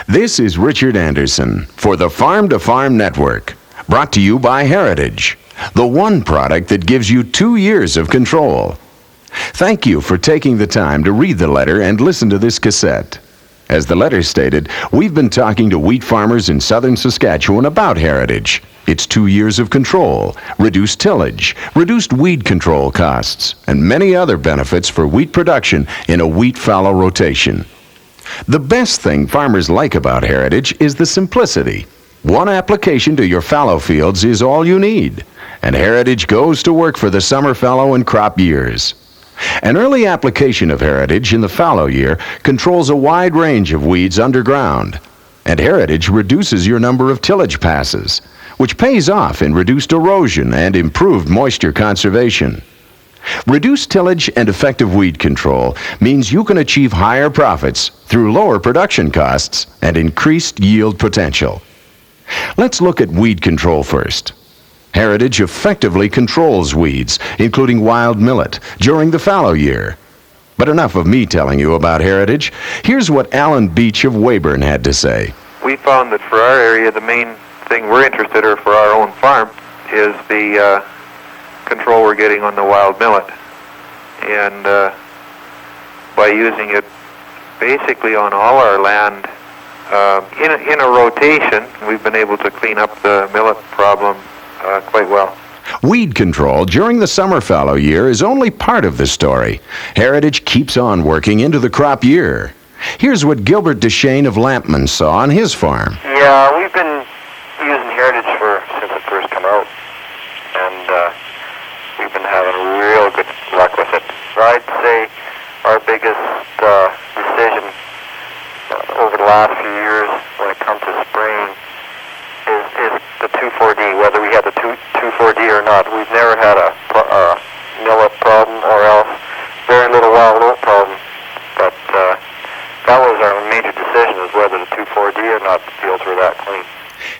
This is Richard Anderson for the Farm to Farm Network, brought to you by Heritage, the one product that gives you 2 years of control. Thank you for taking the time to read the letter and listen to this cassette. As the letter stated, we've been talking to wheat farmers in southern Saskatchewan about Heritage. It's 2 years of control, reduced tillage, reduced weed control costs, and many other benefits for wheat production in a wheat fallow rotation. The best thing farmers like about Heritage is the simplicity. One application to your fallow fields is all you need, and Heritage goes to work for the summer fallow and crop years. An early application of Heritage in the fallow year controls a wide range of weeds underground, and Heritage reduces your number of tillage passes, which pays off in reduced erosion and improved moisture conservation. Reduced tillage and effective weed control means you can achieve higher profits through lower production costs and increased yield potential. Let's look at weed control first. Heritage effectively controls weeds, including wild millet, during the fallow year. But enough of me telling you about Heritage. Here's what Alan Beach of Weyburn had to say. We found that for our area, the main thing we're interested in for our own farm is the control we're getting on the wild millet. And by using it basically on all our land in a rotation, we've been able to clean up the millet problem quite well. Weed control during the summer fallow year is only part of the story. Heritage keeps on working into the crop year. Here's what Gilbert Deshane of Lampman saw on his farm. Yeah, we've been using Heritage since it first came out, and we've been having real good luck with it. So I'd say our biggest decision over the last few years when it comes to spraying is the 2,4-D, whether we had the 2,4-D or not. We've never had a millet problem or else very little wild oat problem, but that was our major decision, is whether the 2,4-D or not, the fields were that clean.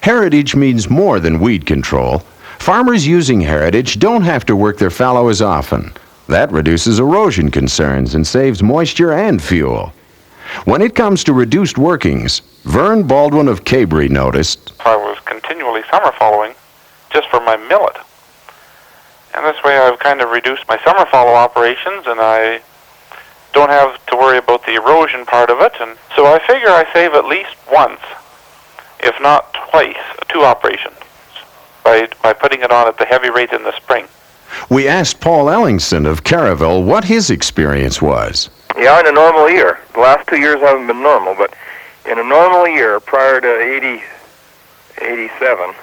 Heritage means more than weed control. Farmers using Heritage don't have to work their fallow as often. That reduces erosion concerns and saves moisture and fuel. When it comes to reduced workings, Vern Baldwin of Cabry noticed, I was continually summer following just for my millet. And this way I've kind of reduced my summer follow operations, and I don't have to worry about the erosion part of it. And so I figure I save at least once, if not twice, 2 operations by putting it on at the heavy rate in the spring. We asked Paul Ellingson of Caraville what his experience was. Yeah, in a normal year. The last 2 years haven't been normal, but in a normal year, prior to 87,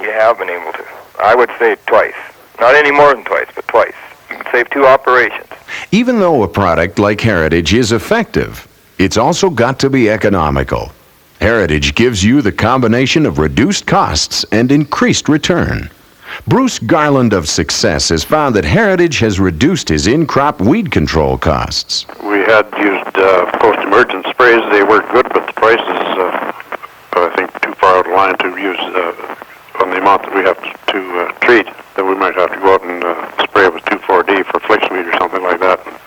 you have been able to. I would say twice. Not any more than twice, but twice. You can save 2 operations. Even though a product like Heritage is effective, it's also got to be economical. Heritage gives you the combination of reduced costs and increased return. Bruce Garland of Success has found that Heritage has reduced his in-crop weed control costs. We had used post-emergent sprays. They worked good, but the prices, I think, too far out of line to use on the amount that we have to treat. Then we might have to go out and spray it with 2,4-D for flickweed or something like that. And,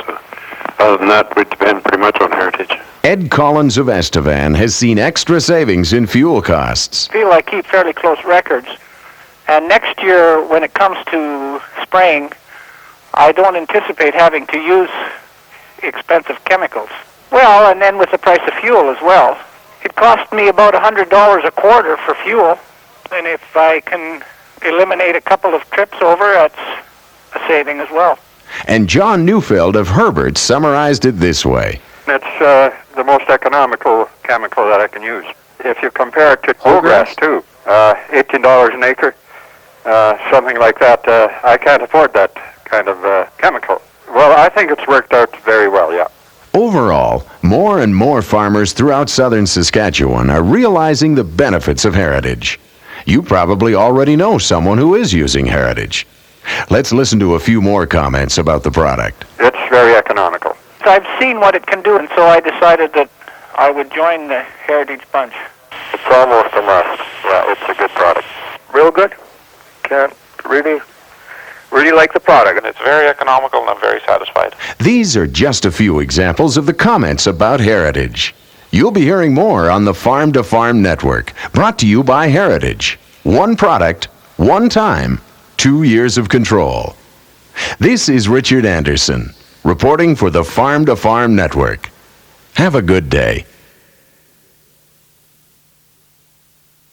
other than that, we depend pretty much on Heritage. Ed Collins of Estevan has seen extra savings in fuel costs. I feel I keep fairly close records. And next year, when it comes to spraying, I don't anticipate having to use expensive chemicals. Well, and then with the price of fuel as well. It cost me about $100 a quarter for fuel. And if I can eliminate a couple of trips over, that's a saving as well. And John Neufeld of Herbert summarized it this way. It's the most economical chemical that I can use. If you compare it to bluegrass, too, $18 an acre, something like that, I can't afford that kind of chemical. Well, I think it's worked out very well, yeah. Overall, more and more farmers throughout southern Saskatchewan are realizing the benefits of Heritage. You probably already know someone who is using Heritage. Let's listen to a few more comments about the product. It's very economical. I've seen what it can do, and so I decided that I would join the Heritage bunch. It's almost a must. Yeah, it's a good product. Real good. Can't really like the product. And it's very economical, and I'm very satisfied. These are just a few examples of the comments about Heritage. You'll be hearing more on the Farm to Farm Network, brought to you by Heritage. One product, one time, 2 years of control. This is Richard Anderson, reporting for the Farm to Farm Network. Have a good day.